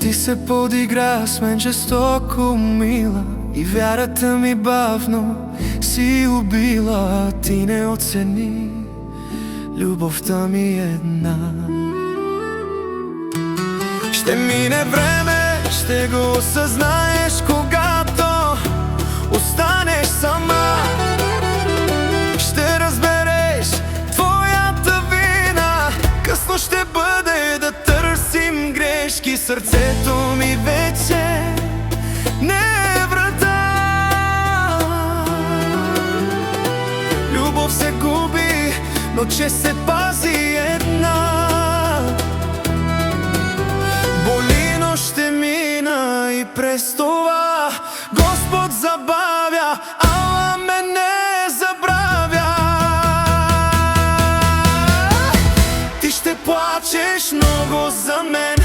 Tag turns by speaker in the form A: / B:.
A: Ти се подигра с мен жестоко, мила, и вярата ми бавно си убила. Ти не оцени любовта ми една. Ще мине време, ще го осъзнаеш, когато останеш сама. Ще разбереш твоята вина, късно ще бъде да търсим грешки. Сърцето ми вече не е врата. Любов се губи, но че се пази една. Боли, но ще мина и през това Господ забавя, ала ме не забравя. Ти ще плачеш много за мен,